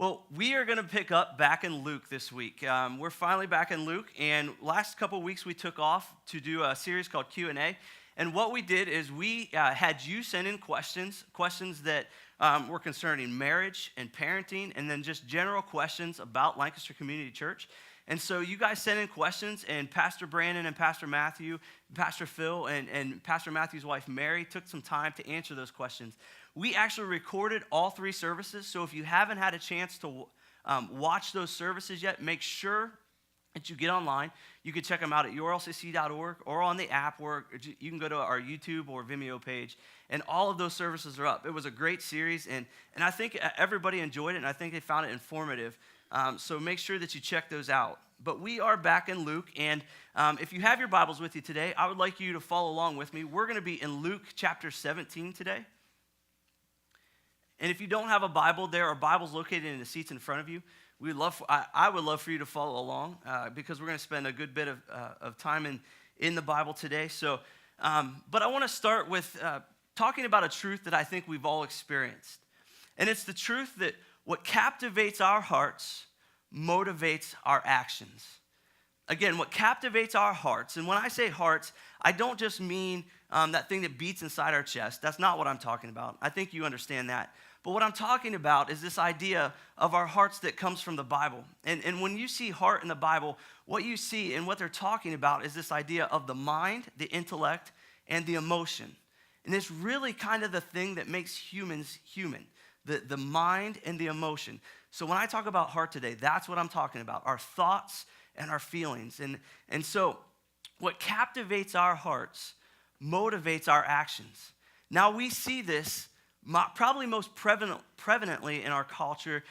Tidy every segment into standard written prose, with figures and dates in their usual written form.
Well, we are going to pick up back in Luke this week. We're finally back in Luke, and last couple weeks we took off to do a series called Q&A. And what we did is we had you send in questions that were concerning marriage and parenting, and then just general questions about Lancaster Community Church. And so you guys sent in questions, and Pastor Brandon and Pastor Matthew, Pastor Phil, and Pastor Matthew's wife Mary took some time to answer those questions. We actually recorded all three services, so if you haven't had a chance to watch those services yet, make sure that you get online. You can check them out at yourlcc.org or on the app, or you can go to our YouTube or Vimeo page, and all of those services are up. It was a great series, and I think everybody enjoyed it, and I think they found it informative. So make sure that you check those out. But we are back in Luke, and if you have your Bibles with you today, I would like you to follow along with me. We're going to be in Luke chapter 17 today. And if you don't have a Bible, there are Bibles located in the seats in front of you. I would love for you to follow along because we're going to spend a good bit of time in the Bible today. So, but I want to start with talking about a truth that I think we've all experienced. And it's the truth that what captivates our hearts motivates our actions. Again, what captivates our hearts, and when I say hearts, I don't just mean that thing that beats inside our chest. That's not what I'm talking about. I think you understand that. But what I'm talking about is this idea of our hearts that comes from the Bible. And when you see heart in the Bible, what you see and what they're talking about is this idea of the mind, the intellect, and the emotion. And it's really kind of the thing that makes humans human, the mind and the emotion. So when I talk about heart today, that's what I'm talking about, our thoughts and our feelings. And so what captivates our hearts motivates our actions. Now we see this probably most prevalently in our culture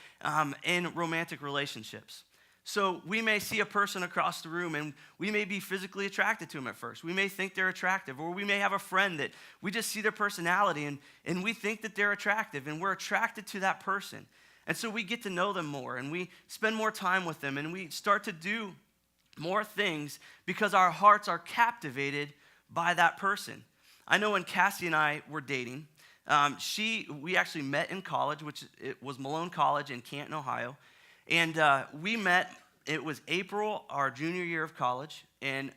in romantic relationships. So we may see a person across the room and we may be physically attracted to them at first. We may think they're attractive, or we may have a friend that we just see their personality and we think that they're attractive and we're attracted to that person. And so we get to know them more and we spend more time with them and we start to do more things because our hearts are captivated by that person. I know when Cassie and I were dating, we actually met in college, which it was Malone College in Canton, Ohio. And we met, it was April, our junior year of college, and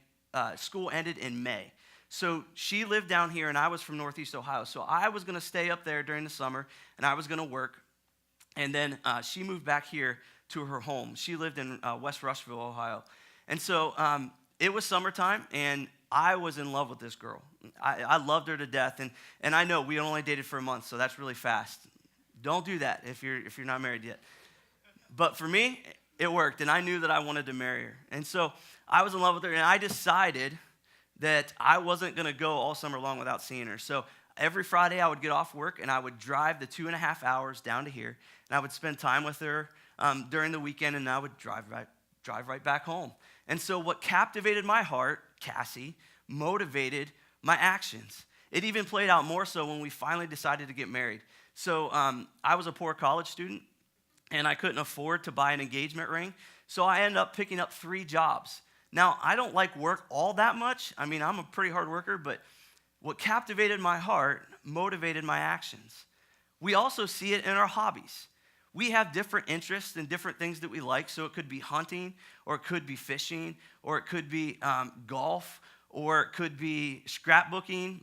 school ended in May. So she lived down here, and I was from Northeast Ohio. So I was going to stay up there during the summer, and I was going to work. And then she moved back here to her home. She lived in West Rushville, Ohio. And so it was summertime, and I was in love with this girl. I loved her to death, and I know we only dated for a month, so that's really fast. Don't do that if you're not married yet. But for me, it worked, and I knew that I wanted to marry her. And so I was in love with her, and I decided that I wasn't going to go all summer long without seeing her. So every Friday I would get off work, and I would drive the 2.5 hours down to here, and I would spend time with her during the weekend, and I would drive right back home. And so what captivated my heart, Cassie, motivated my actions. It even played out more so when we finally decided to get married. So I was a poor college student, and I couldn't afford to buy an engagement ring. So I ended up picking up 3 jobs. Now, I don't like work all that much. I mean, I'm a pretty hard worker, but what captivated my heart motivated my actions. We also see it in our hobbies. We have different interests and different things that we like. So it could be hunting, or it could be fishing, or it could be golf, or it could be scrapbooking.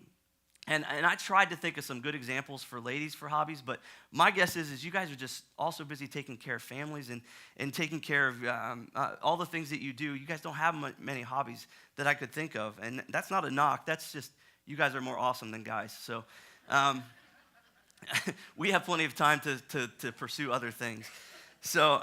And I tried to think of some good examples for ladies for hobbies, but my guess is you guys are just also busy taking care of families and taking care of all the things that you do. You guys don't have many hobbies that I could think of, and that's not a knock. That's just you guys are more awesome than guys. So we have plenty of time to pursue other things. So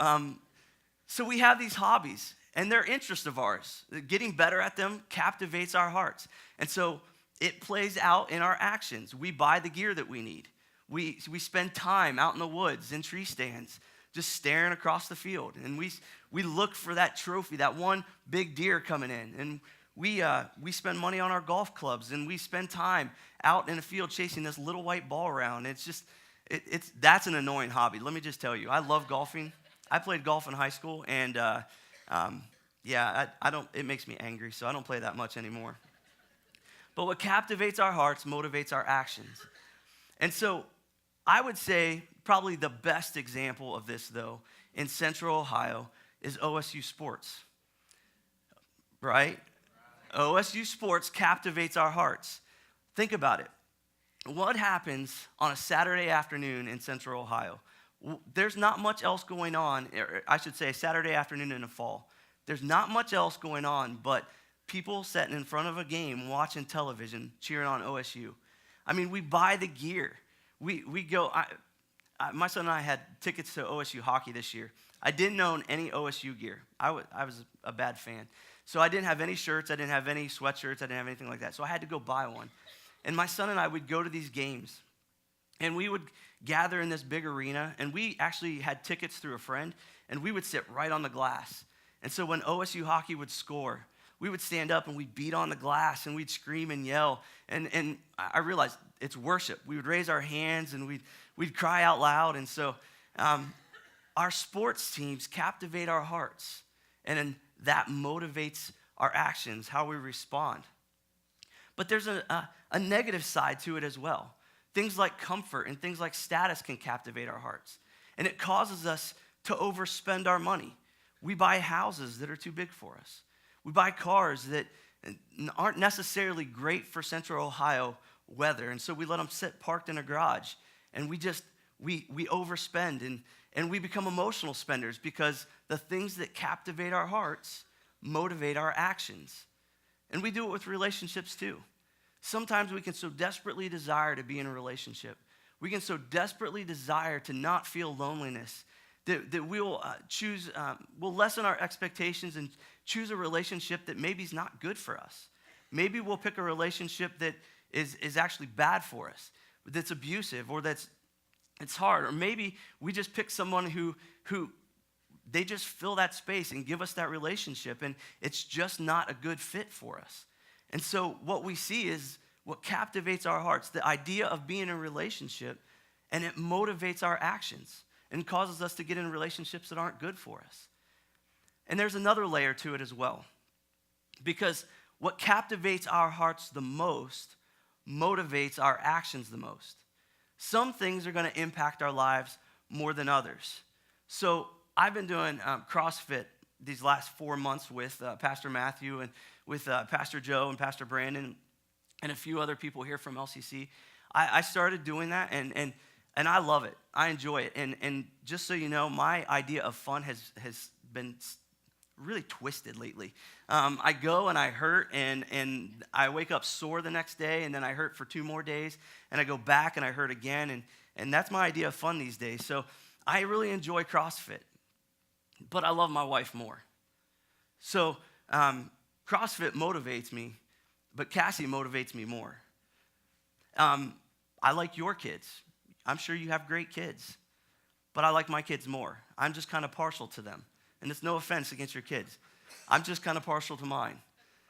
we have these hobbies, and they're interests of ours. Getting better at them captivates our hearts. And so it plays out in our actions. We buy the gear that we need. We spend time out in the woods, in tree stands, just staring across the field. And we look for that trophy, that one big deer coming in. And we spend money on our golf clubs, and we spend time out in the field chasing this little white ball around. It's just, that's an annoying hobby. Let me just tell you, I love golfing. I played golf in high school, and it makes me angry, so I don't play that much anymore. But what captivates our hearts motivates our actions. And so I would say probably the best example of this, though, in Central Ohio is OSU sports, right? OSU sports captivates our hearts. Think about it. What happens on a Saturday afternoon in Central Ohio? There's not much else going on, or I should say Saturday afternoon in the fall. There's not much else going on but people sitting in front of a game, watching television, cheering on OSU. I mean, we buy the gear. We go, my son and I had tickets to OSU hockey this year. I didn't own any OSU gear. I was a bad fan. So I didn't have any shirts. I didn't have any sweatshirts. I didn't have anything like that. So I had to go buy one. And my son and I would go to these games. And we would gather in this big arena. And we actually had tickets through a friend. And we would sit right on the glass. And so when OSU hockey would score, we would stand up and we'd beat on the glass. And we'd scream and yell. And I realized it's worship. We would raise our hands and we'd cry out loud. And so our sports teams captivate our hearts. And then that motivates our actions, how we respond. But there's a negative side to it as well. Things like comfort and things like status can captivate our hearts. And it causes us to overspend our money. We buy houses that are too big for us. We buy cars that aren't necessarily great for Central Ohio weather. And so we let them sit parked in a garage. And we overspend and we become emotional spenders because the things that captivate our hearts motivate our actions. And we do it with relationships too. Sometimes we can so desperately desire to be in a relationship. We can so desperately desire to not feel loneliness that we'll we'll lessen our expectations and choose a relationship that maybe is not good for us. Maybe we'll pick a relationship that is actually bad for us, that's abusive or it's hard. Or maybe we just pick someone who they just fill that space and give us that relationship, and it's just not a good fit for us. And so what we see is what captivates our hearts, the idea of being in a relationship, and it motivates our actions and causes us to get in relationships that aren't good for us. And there's another layer to it as well, because what captivates our hearts the most motivates our actions the most. Some things are going to impact our lives more than others. So I've been doing CrossFit these last 4 months with Pastor Matthew and with Pastor Joe and Pastor Brandon and a few other people here from LCC. I started doing that, and I love it. I enjoy it. And just so you know, my idea of fun has been really twisted lately. I go and I hurt, and I wake up sore the next day, and then I hurt for 2 more days, and I go back and I hurt again, and that's my idea of fun these days. So I really enjoy CrossFit, but I love my wife more. So CrossFit motivates me, but Cassie motivates me more. I like your kids. I'm sure you have great kids, but I like my kids more. I'm just kind of partial to them. And it's no offense against your kids. I'm just kind of partial to mine.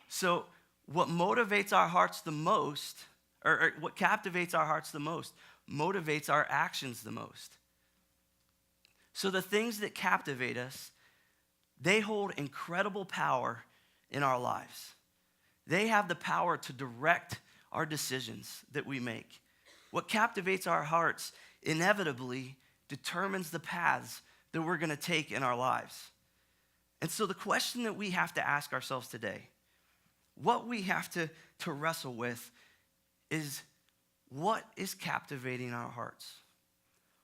So what motivates our hearts the most, or what captivates our hearts the most, motivates our actions the most. So the things that captivate us, they hold incredible power in our lives. They have the power to direct our decisions that we make. What captivates our hearts inevitably determines the paths that we're going to take in our lives. And so the question that we have to ask ourselves today, what we have to wrestle with is, what is captivating our hearts?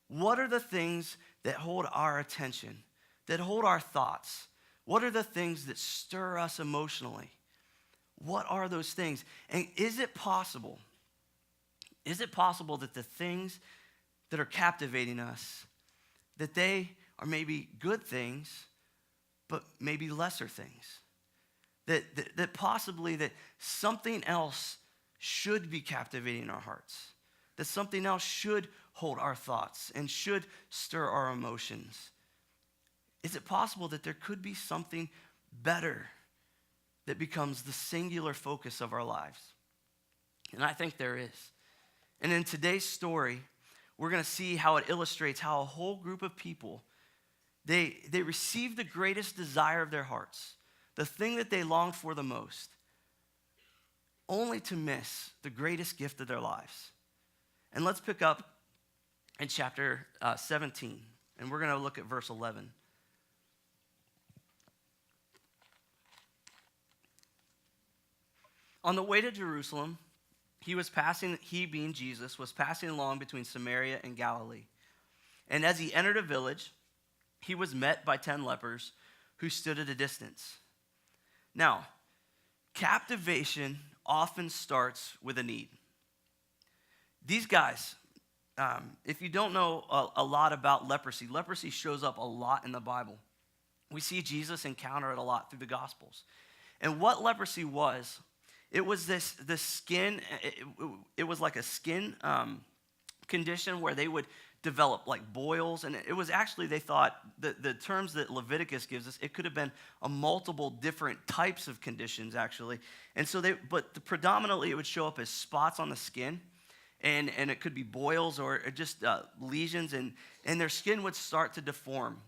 What are the things that hold our attention, that hold our thoughts? What are the things that stir us emotionally? What are those things? And is it possible that the things that are captivating us, that they are maybe good things, but maybe lesser things? That possibly that something else should be captivating our hearts. That something else should hold our thoughts and should stir our emotions. Is it possible that there could be something better that becomes the singular focus of our lives? And I think there is. And in today's story, we're going to see how it illustrates how a whole group of people, they received the greatest desire of their hearts, the thing that they longed for the most, only to miss the greatest gift of their lives. And let's pick up in chapter 17, and we're going to look at verse 11. On the way to Jerusalem, he being Jesus, was passing along between Samaria and Galilee. And as he entered a village, he was met by 10 lepers who stood at a distance. Now, captivation often starts with a need. These guys, if you don't know a lot about leprosy, leprosy shows up a lot in the Bible. We see Jesus encounter it a lot through the Gospels. And what leprosy was, it was this skin, it was like a skin condition where they would develop like boils. And it was actually, they thought, the terms that Leviticus gives us, it could have been a multiple different types of conditions actually. And so predominantly it would show up as spots on the skin. And it could be boils or just lesions, and their skin would start to deform.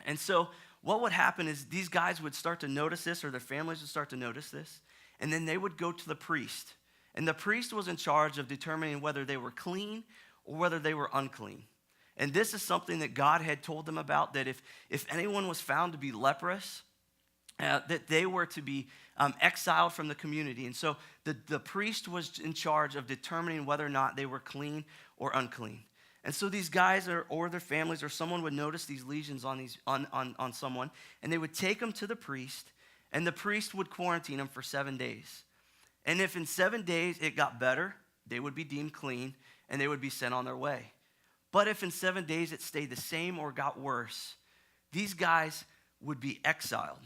And so what would happen is these guys would start to notice this, or their families would start to notice this, and then they would go to the priest. And the priest was in charge of determining whether they were clean or whether they were unclean. And this is something that God had told them about, that if anyone was found to be leprous, that they were to be exiled from the community. And so the priest was in charge of determining whether or not they were clean or unclean. And so these guys or their families or someone would notice these lesions on someone, and they would take them to the priest, and the priest would quarantine them for 7 days. And if in 7 days it got better, they would be deemed clean, and they would be sent on their way. But if in 7 days it stayed the same or got worse, these guys would be exiled.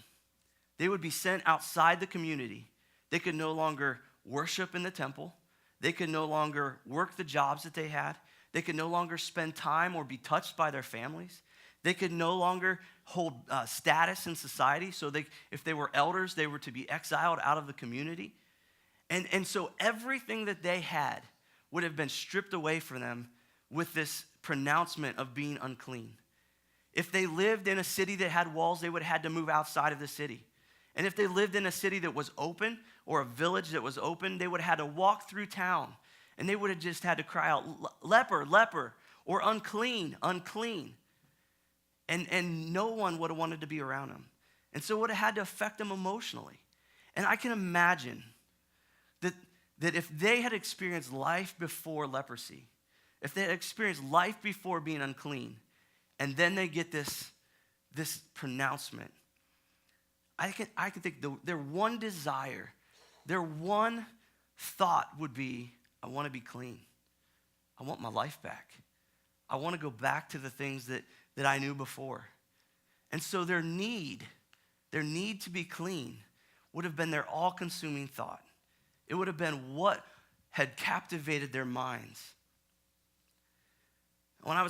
They would be sent outside the community. They could no longer worship in the temple. They could no longer work the jobs that they had. They could no longer spend time or be touched by their families. They could no longer hold status in society. So if they were elders, they were to be exiled out of the community. And so everything that they had would have been stripped away from them with this pronouncement of being unclean. If they lived in a city that had walls, they would have had to move outside of the city. And if they lived in a city that was open or a village that was open, they would have had to walk through town. And they would have just had to cry out, leper, leper, or unclean, unclean. And no one would have wanted to be around them. And so it would have had to affect them emotionally. And I can imagine that if they had experienced life before leprosy, if they had experienced life before being unclean, and then they get this pronouncement, I can think their one desire, their one thought would be, I want to be clean. I want my life back. I want to go back to the things that I knew before. And so their need to be clean would have been their all-consuming thought. It would have been what had captivated their minds. When I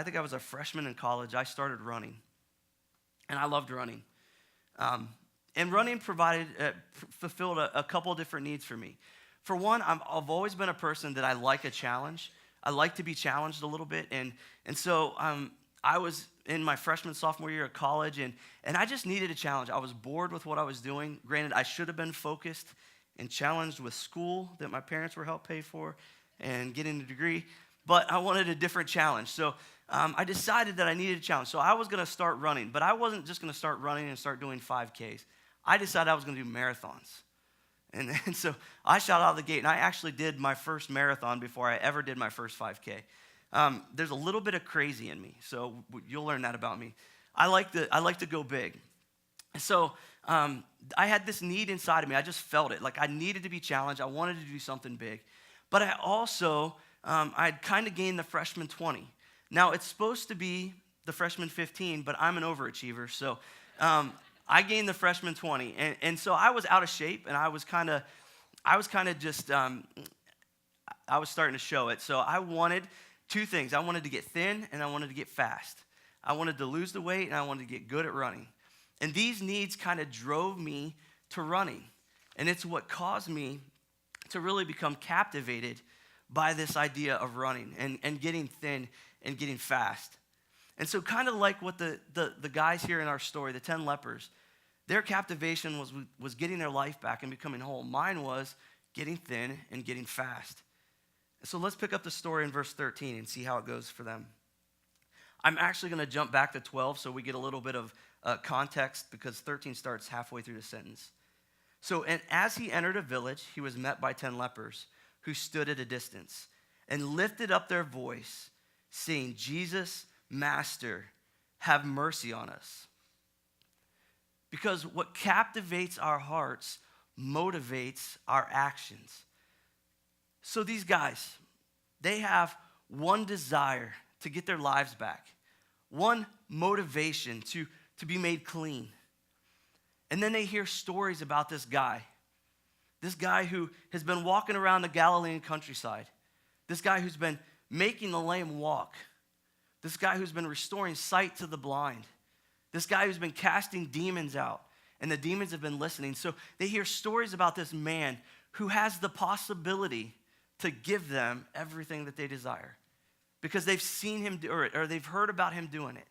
think I was a freshman in college, I started running. And I loved running. And running fulfilled a couple of different needs for me. For one, I've always been a person that I like a challenge. I like to be challenged a little bit. And so I was in my freshman, sophomore year of college, and I just needed a challenge. I was bored with what I was doing. Granted, I should have been focused and challenged with school that my parents were helped pay for and getting a degree. But I wanted a different challenge. So I decided that I needed a challenge. So I was going to start running. But I wasn't just going to start running and start doing 5Ks. I decided I was going to do marathons. And so I shot out of the gate. And I actually did my first marathon before I ever did my first 5K. There's a little bit of crazy in me. So you'll learn that about me. I like to go big. So I had this need inside of me. I just felt it. Like I needed to be challenged. I wanted to do something big. But I also, I'd kind of gained the freshman 20. Now, it's supposed to be the freshman 15, but I'm an overachiever. So I gained the freshman 20. And so I was out of shape, and I was kind of just, I was starting to show it. So I wanted two things. I wanted to get thin, and I wanted to get fast. I wanted to lose the weight, and I wanted to get good at running. And these needs kind of drove me to running. And it's what caused me to really become captivated by this idea of running and getting thin and getting fast. And so kind of like what the guys here in our story, the 10 lepers, their captivation was getting their life back and becoming whole. Mine was getting thin and getting fast. So let's pick up the story in verse 13 and see how it goes for them. I'm actually going to jump back to 12 so we get a little bit of context, because 13 starts halfway through the sentence. So, and as he entered a village, he was met by 10 lepers who stood at a distance and lifted up their voice, saying, Jesus, Master, have mercy on us. Because what captivates our hearts motivates our actions. So these guys, they have one desire to get their lives back, one motivation to be made clean. And then they hear stories about this guy who has been walking around the Galilean countryside, this guy who's been making the lame walk, this guy who's been restoring sight to the blind, this guy who's been casting demons out, and the demons have been listening. So they hear stories about this man who has the possibility to give them everything that they desire, because they've seen him do it, or they've heard about him doing it.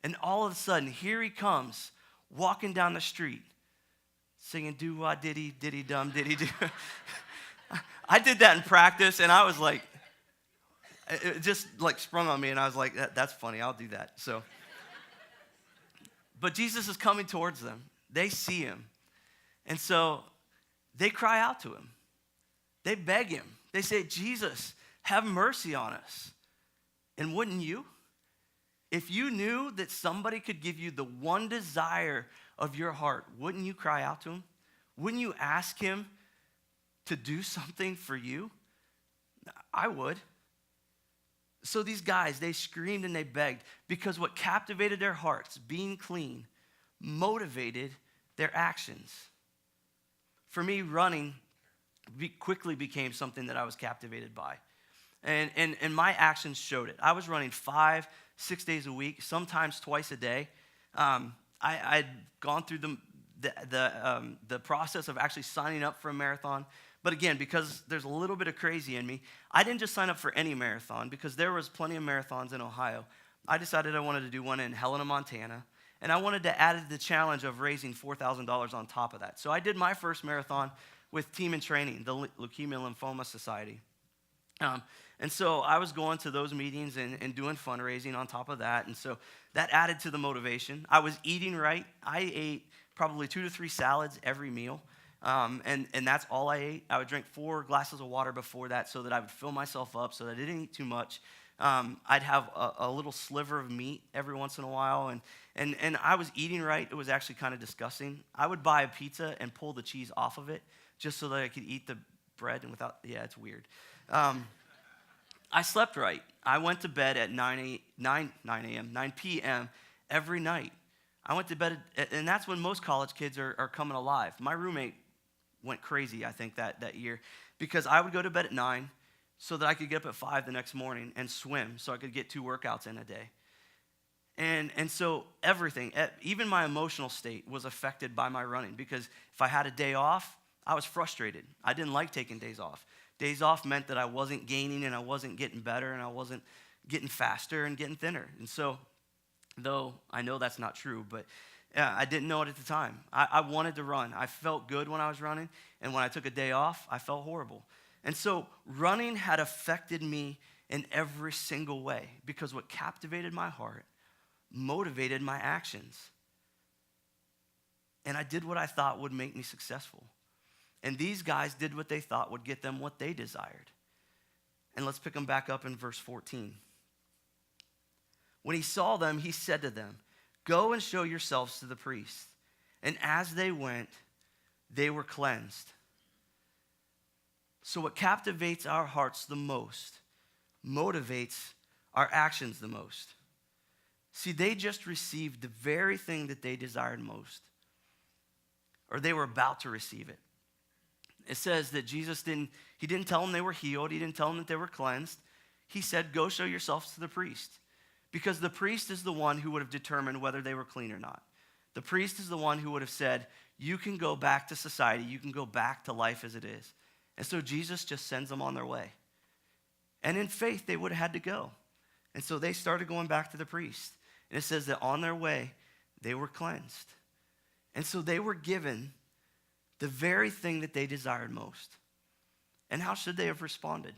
And all of a sudden, here he comes, walking down the street, singing do-wah-diddy, diddy-dum, diddy-do. I did that in practice, and I was like, it just like sprung on me, and I was like, that's funny, I'll do that. So, but Jesus is coming towards them. They see him. And so they cry out to him. They beg him. They say, Jesus, have mercy on us. And wouldn't you? If you knew that somebody could give you the one desire of your heart, wouldn't you cry out to him? Wouldn't you ask him to do something for you? I would. So these guys, they screamed and they begged, because what captivated their hearts, being clean, motivated their actions. For me, running quickly became something that I was captivated by. And my actions showed it. I was running 5-6 days a week, sometimes twice a day. I'd gone through the process of actually signing up for a marathon. But again, because there's a little bit of crazy in me, I didn't just sign up for any marathon, because there was plenty of marathons in Ohio. I decided I wanted to do one in Helena, Montana, and I wanted to add the challenge of raising $4,000 on top of that. So I did my first marathon with Team in Training, the Leukemia Lymphoma Society. And so I was going to those meetings and doing fundraising on top of that. And so that added to the motivation. I was eating right. I ate probably 2 to 3 salads every meal. And that's all I ate. I would drink 4 glasses of water before that, so that I would fill myself up, so that I didn't eat too much. I'd have a little sliver of meat every once in a while. And I was eating right. It was actually kind of disgusting. I would buy a pizza and pull the cheese off of it just so that I could eat the bread and without, yeah, it's weird. I slept right. I went to bed at 9 p.m. every night. I went to bed, and that's when most college kids are coming alive. My roommate went crazy, I think, that year, because I would go to bed at 9 so that I could get up at 5 the next morning and swim so I could get 2 workouts in a day. And so everything, even my emotional state, was affected by my running, because if I had a day off, I was frustrated. I didn't like taking days off. Days off meant that I wasn't gaining, and I wasn't getting better, and I wasn't getting faster and getting thinner. And so, though I know that's not true, but I didn't know it at the time. I wanted to run. I felt good when I was running, and when I took a day off, I felt horrible. And so running had affected me in every single way, because what captivated my heart motivated my actions. And I did what I thought would make me successful. And these guys did what they thought would get them what they desired. And let's pick them back up in verse 14. When he saw them, he said to them, "Go and show yourselves to the priest." And as they went, they were cleansed. So what captivates our hearts the most motivates our actions the most. See, they just received the very thing that they desired most, or they were about to receive it. It says that Jesus didn't tell them they were healed. He didn't tell them that they were cleansed. He said, go show yourselves to the priest. Because the priest is the one who would have determined whether they were clean or not. The priest is the one who would have said, you can go back to society. You can go back to life as it is. And so Jesus just sends them on their way. And in faith, they would have had to go. And so they started going back to the priest. And it says that on their way, they were cleansed. And so they were given the very thing that they desired most. And how should they have responded?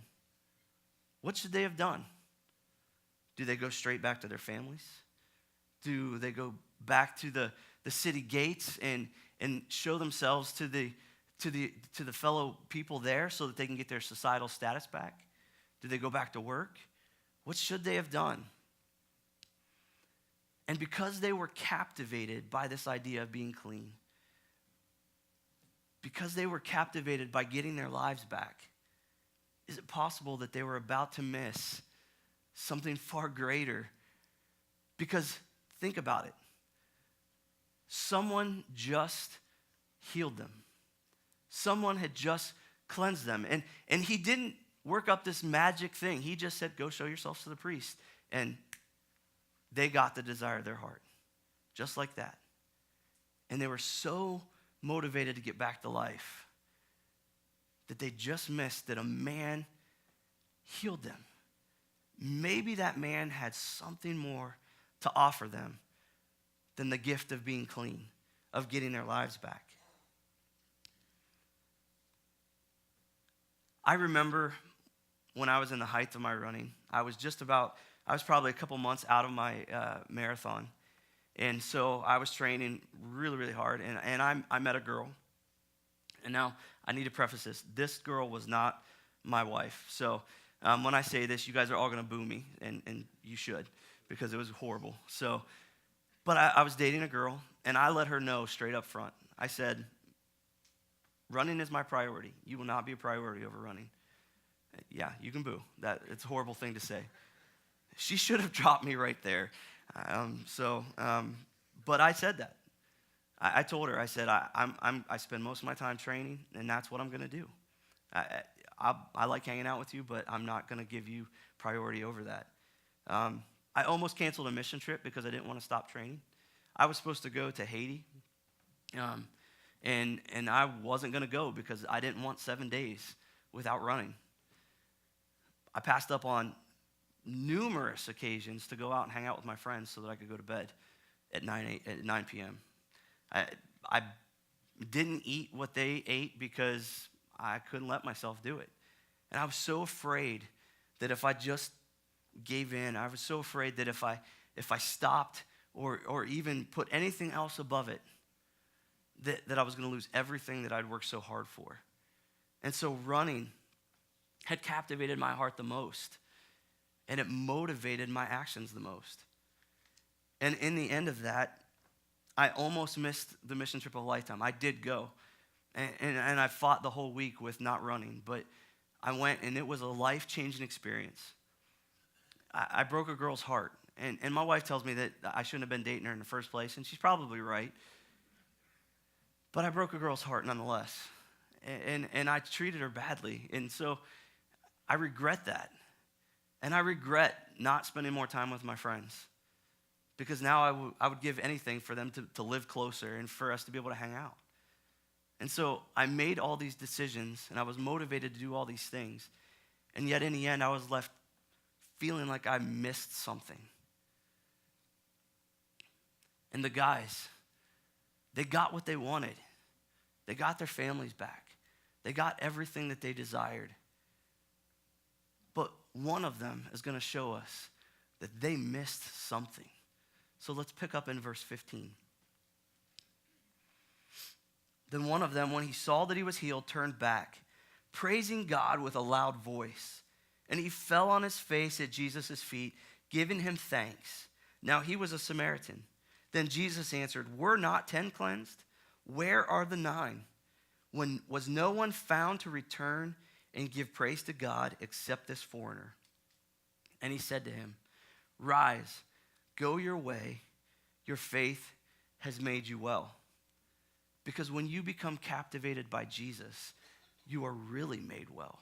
what should they have done? Do they go straight back to their families? Do they go back to the city gates and show themselves to the fellow people there so that they can get their societal status back? Do they go back to work? What should they have done? And because they were captivated by this idea of being clean, because they were captivated by getting their lives back, is it possible that they were about to miss something far greater? Because think about it. Someone just healed them. Someone had just cleansed them. And he didn't work up this magic thing. He just said, go show yourselves to the priest. And they got the desire of their heart. Just like that. And they were so motivated to get back to life that they just missed that a man healed them. Maybe that man had something more to offer them than the gift of being clean, of getting their lives back. I remember when I was in the height of my running, I was probably a couple months out of my marathon. And so I was training really, really hard, and I met a girl. And now I need to preface this. This girl was not my wife. So when I say this, you guys are all going to boo me, and you should, because it was horrible. But I was dating a girl, and I let her know straight up front. I said, running is my priority. You will not be a priority over running. Yeah, you can boo. It's a horrible thing to say. She should have dropped me right there. But I said that. I told her, I said, I spend most of my time training, and that's what I'm going to do. I like hanging out with you, but I'm not going to give you priority over that. I almost canceled a mission trip because I didn't want to stop training. I was supposed to go to Haiti, and I wasn't going to go because I didn't want 7 days without running. I passed up on numerous occasions to go out and hang out with my friends so that I could go to bed at 9 p.m. I didn't eat what they ate because I couldn't let myself do it. And I was so afraid that if I just gave in, I was so afraid that if I stopped or even put anything else above it, that I was going to lose everything that I'd worked so hard for. And so running had captivated my heart the most, and it motivated my actions the most. And in the end of that, I almost missed the mission trip of a lifetime. I did go, and I fought the whole week with not running, but I went, and it was a life-changing experience. I broke a girl's heart, and my wife tells me that I shouldn't have been dating her in the first place, and she's probably right. But I broke a girl's heart nonetheless, and I treated her badly, and so I regret that. And I regret not spending more time with my friends, because now I would give anything for them to live closer and for us to be able to hang out. And so I made all these decisions, and I was motivated to do all these things, and yet in the end I was left feeling like I missed something. And the guys, they got what they wanted. They got their families back. They got everything that they desired. But one of them is going to show us that they missed something. So let's pick up in verse 15. Then one of them, when he saw that he was healed, turned back, praising God with a loud voice. And he fell on his face at Jesus' feet, giving him thanks. Now he was a Samaritan. Then Jesus answered, "Were not 10 cleansed? Where are the 9? Was no one found to return and give praise to God except this foreigner?" And he said to him, "Rise, go your way. Your faith has made you well." Because when you become captivated by Jesus, you are really made well.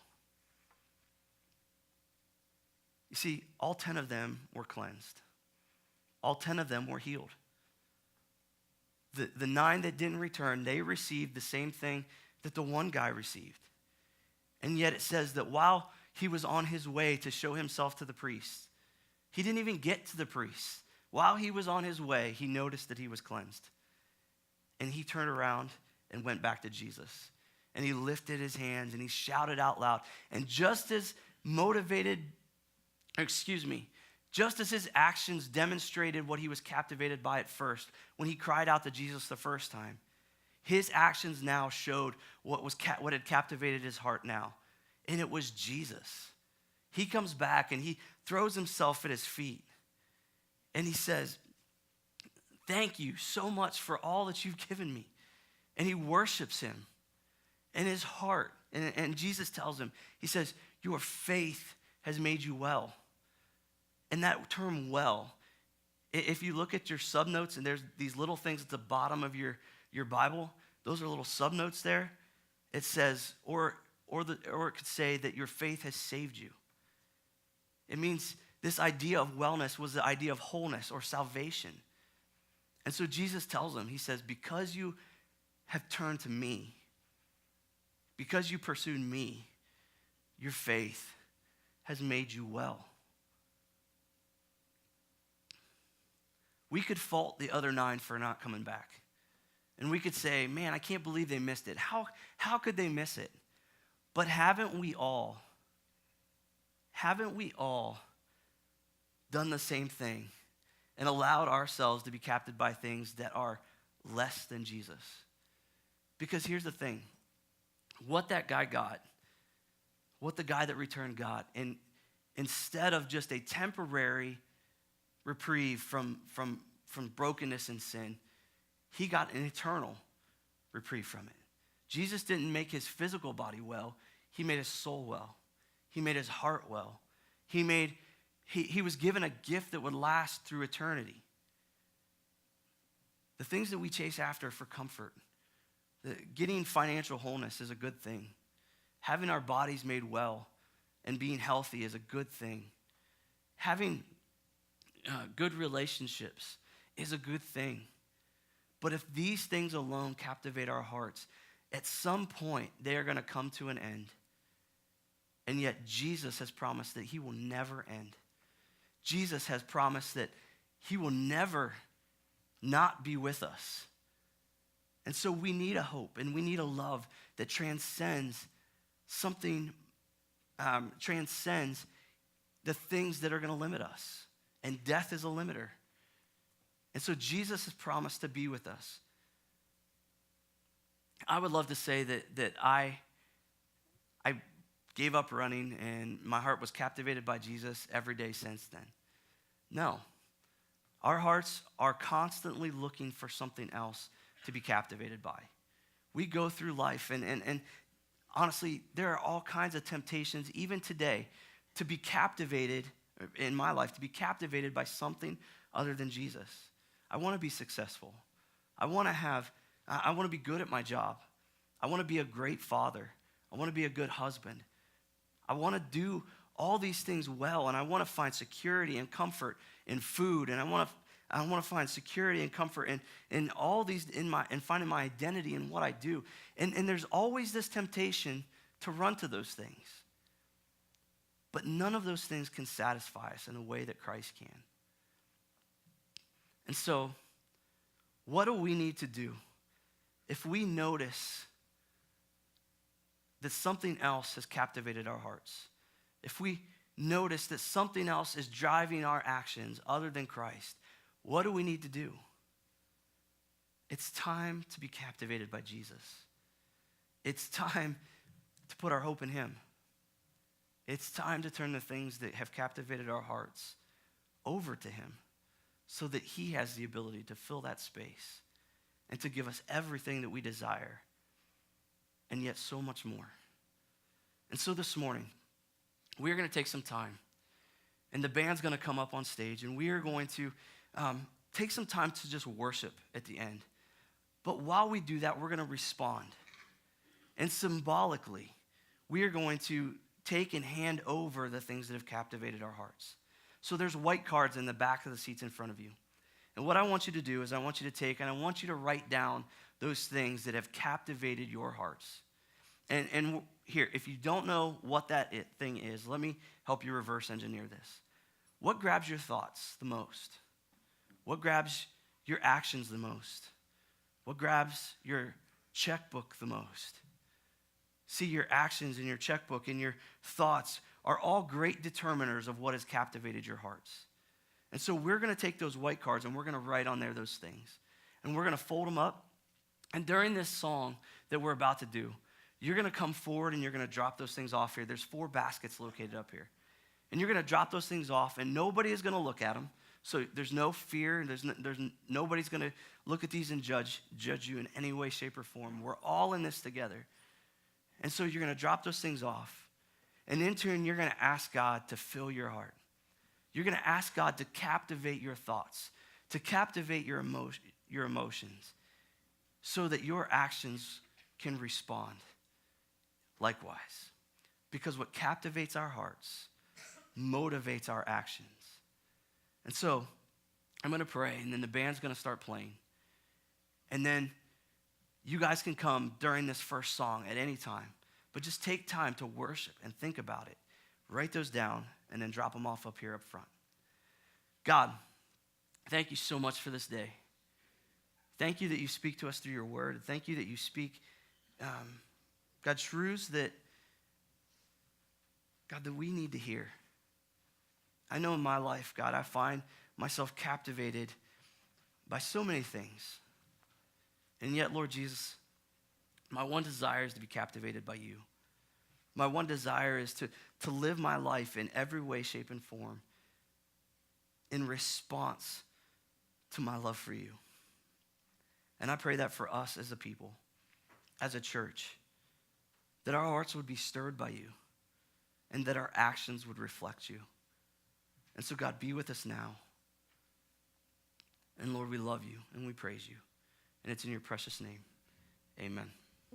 You see, all 10 of them were cleansed. All 10 of them were healed. The 9 that didn't return, they received the same thing that the one guy received. And yet it says that while he was on his way to show himself to the priest, he didn't even get to the priest. While he was on his way, he noticed that he was cleansed. And he turned around and went back to Jesus. And he lifted his hands and he shouted out loud. And just as motivated just as his actions demonstrated what he was captivated by at first, when he cried out to Jesus the first time, his actions now showed what had captivated his heart now, and it was Jesus. He comes back and he throws himself at his feet, and he says, "Thank you so much for all that you've given me." And he worships him in his heart. And Jesus tells him, he says, "Your faith has made you well." And that term "well," if you look at your subnotes, and there's these little things at the bottom of your Bible, those are little subnotes there. It says, or it could say that your faith has saved you. It means this idea of wellness was the idea of wholeness or salvation. And so Jesus tells him, he says, because you have turned to me, because you pursued me, your faith has made you well. We could fault the other 9 for not coming back. And we could say, man, I can't believe they missed it. How could they miss it? But haven't we all done the same thing and allowed ourselves to be captured by things that are less than Jesus? Because here's the thing. What that guy got, what the guy that returned got, and instead of just a temporary reprieve from brokenness and sin, he got an eternal reprieve from it. Jesus didn't make his physical body well. He made his soul well. He made his heart well. He was given a gift that would last through eternity. The things that we chase after for comfort, getting financial wholeness is a good thing. Having our bodies made well and being healthy is a good thing. Having good relationships is a good thing. But if these things alone captivate our hearts, at some point they are going to come to an end. And yet Jesus has promised that he will never end. Jesus has promised that he will never not be with us. And so we need a hope and we need a love that transcends transcends the things that are going to limit us. And death is a limiter. And so Jesus has promised to be with us. I would love to say that I gave up running and my heart was captivated by Jesus every day since then. No. Our hearts are constantly looking for something else to be captivated by. We go through life and honestly, there are all kinds of temptations, even today, to be captivated, in my life, to be captivated by something other than Jesus. I want to be successful. I want to be good at my job. I want to be a great father. I want to be a good husband. I want to do all these things well, and I want to find security and comfort in food, and I want to find security and comfort in all these and finding my identity in what I do. And there's always this temptation to run to those things. But none of those things can satisfy us in the way that Christ can. And so, what do we need to do if we notice that something else has captivated our hearts? If we notice that something else is driving our actions other than Christ, what do we need to do? It's time to be captivated by Jesus. It's time to put our hope in him. It's time to turn the things that have captivated our hearts over to him so that he has the ability to fill that space and to give us everything that we desire and yet so much more. And so this morning, we're going to take some time and the band's going to come up on stage and we are going to take some time to just worship at the end. But while we do that, we're going to respond. And symbolically, we are going to take and hand over the things that have captivated our hearts. So there's white cards in the back of the seats in front of you. And what I want you to do is I want you to take and I want you to write down those things that have captivated your hearts. And here, if you don't know what that thing is, let me help you reverse engineer this. What grabs your thoughts the most? What grabs your actions the most? What grabs your checkbook the most? See, your actions and your checkbook and your thoughts are all great determiners of what has captivated your hearts. And so we're going to take those white cards and we're going to write on there those things. And we're going to fold them up. And during this song that we're about to do, you're going to come forward and you're going to drop those things off here. There's 4 baskets located up here. And you're going to drop those things off, and nobody is going to look at them. So there's no fear. Nobody's going to look at these and judge you in any way, shape, or form. We're all in this together. And so you're going to drop those things off. And in turn, you're going to ask God to fill your heart. You're going to ask God to captivate your thoughts, to captivate your emotions, so that your actions can respond likewise. Because what captivates our hearts motivates our actions. And so I'm going to pray, and then the band's going to start playing. And then you guys can come during this first song at any time, but just take time to worship and think about it. Write those down and then drop them off up here up front. God, thank you so much for this day. Thank you that you speak to us through your word. Thank you that you speak, God, truths that, God, that we need to hear. I know in my life, God, I find myself captivated by so many things. And yet, Lord Jesus, my one desire is to be captivated by you. My one desire is to live my life in every way, shape, and form in response to my love for you. And I pray that for us as a people, as a church, that our hearts would be stirred by you and that our actions would reflect you. And so, God, be with us now. And Lord, we love you and we praise you. And it's in your precious name. Amen.